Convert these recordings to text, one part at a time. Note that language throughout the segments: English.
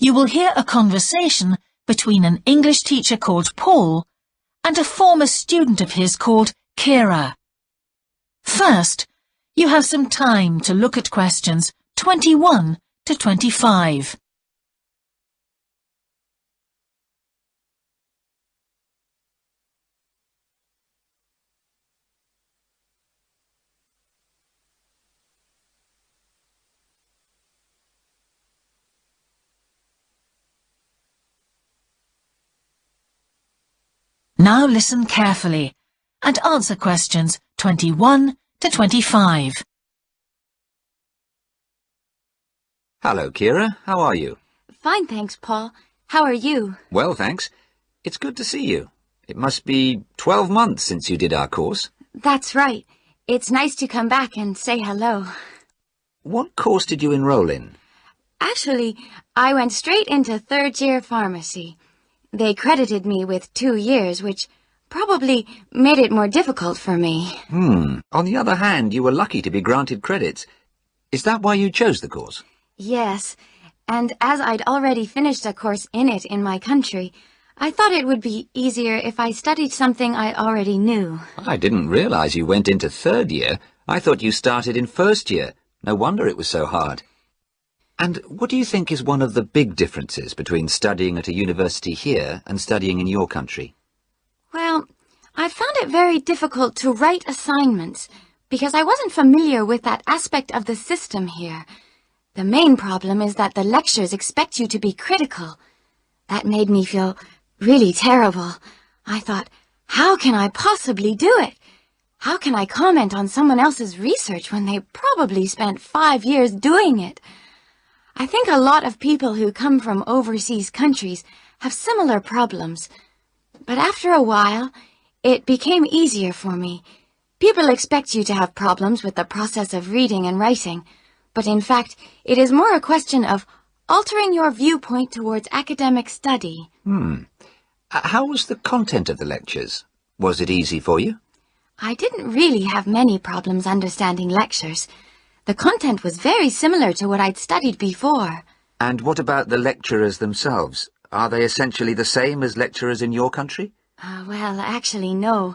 you will hear a conversation between an English teacher called Paul and a former student of his called Kira. First, you have some time to look at questions 21 to 25. Now listen carefully and answer questions 21 to 25. Hello, Kira. How are you? Fine, thanks, Paul. How are you? Well, thanks. It's good to see you. It must be 12 months since you did our course. That's right. It's nice to come back and say hello. What course did you enroll in? Actually, I went straight into third-year pharmacy. They credited me with 2 years, which probably made it more difficult for me. On the other hand, you were lucky to be granted credits. Is that why you chose the course? Yes, and as I'd already finished a course in it in my country, I thought it would be easier if I studied something I already knew. I didn't realize you went into third year. I thought you started in first year. No wonder it was so hard. And what do you think is one of the big differences between studying at a university here and studying in your country? Well, I found it very difficult to write assignments because I wasn't familiar with that aspect of the system here. The main problem is that the lectures expect you to be critical. That made me feel really terrible. I thought, how can I possibly do it? How can I comment on someone else's research when they probably spent 5 years doing it? I think a lot of people who come from overseas countries have similar problems. But after a while, it became easier for me. People expect you to have problems with the process of reading and writing, but in fact, it is more a question of altering your viewpoint towards academic study. How was the content of the lectures? Was it easy for you? I didn't really have many problems understanding lectures. The content was very similar to what I'd studied before. And what about the lecturers themselves? Are they essentially the same as lecturers in your country? Well, actually, no.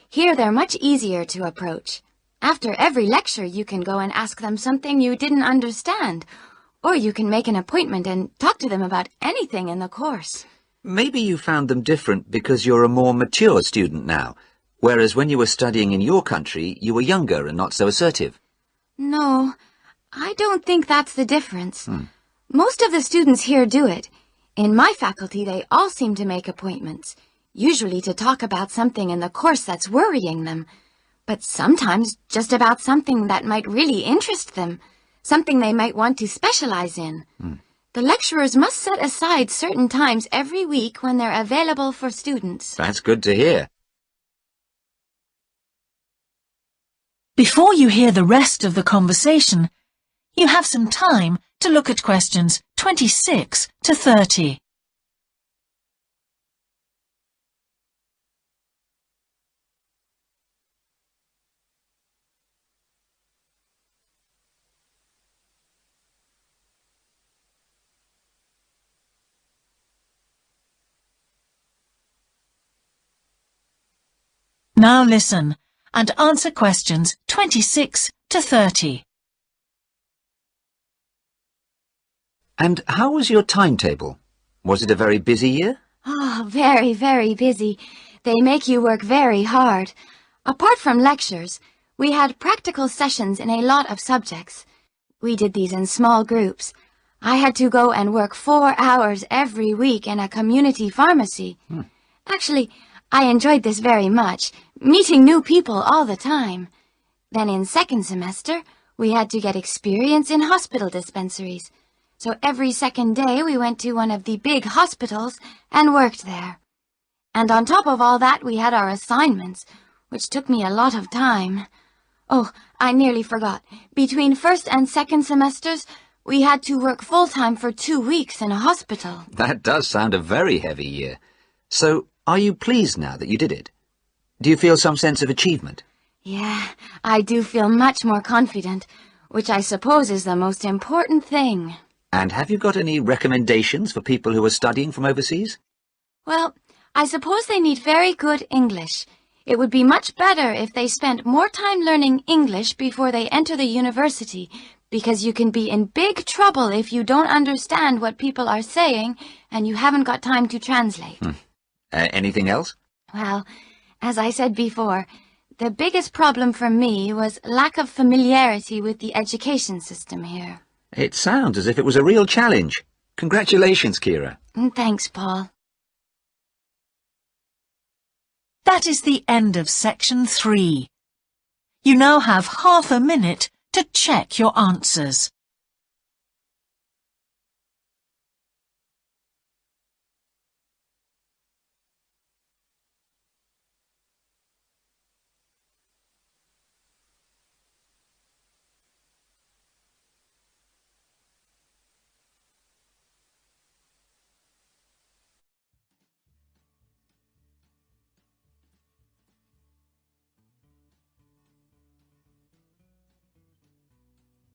Here they're much easier to approach. After every lecture, you can go and ask them something you didn't understand, or you can make an appointment and talk to them about anything in the course. Maybe you found them different because you're a more mature student now, whereas when you were studying in your country, you were younger and not so assertive. No, I don't think that's the difference. Most of the students here do it. In my faculty, they all seem to make appointments, usually to talk about something in the course that's worrying them, but sometimes just about something that might really interest them, something they might want to specialize in. The lecturers must set aside certain times every week when they're available for students. That's good to hear. Before you hear the rest of the conversation, you have some time to look at questions 26 to 30. Now listen and answer questions 26 to 30. And how was your timetable? Was it a very busy year? Oh, very, very busy. They make you work very hard. Apart from lectures, we had practical sessions in a lot of subjects. We did these in small groups. I had to go and work 4 hours every week in a community pharmacy. Actually, I enjoyed this very much, meeting new people all the time. Then in second semester, we had to get experience in hospital dispensaries. So every second day we went to one of the big hospitals and worked there. And on top of all that, we had our assignments, which took me a lot of time. Oh, I nearly forgot. Between first and second semesters, we had to work full-time for 2 weeks in a hospital. That does sound a very heavy year. So, are you pleased now that you did it? Do you feel some sense of achievement? Yeah, I do feel much more confident, which I suppose is the most important thing. And have you got any recommendations for people who are studying from overseas? Well, I suppose they need very good English. It would be much better if they spent more time learning English before they enter the university, because you can be in big trouble if you don't understand what people are saying and you haven't got time to translate. Anything else? Well, as I said before, the biggest problem for me was lack of familiarity with the education system here. It sounds as if it was a real challenge. Congratulations, Kira. Thanks, Paul. That is the end of Section 3. You now have half a minute to check your answers.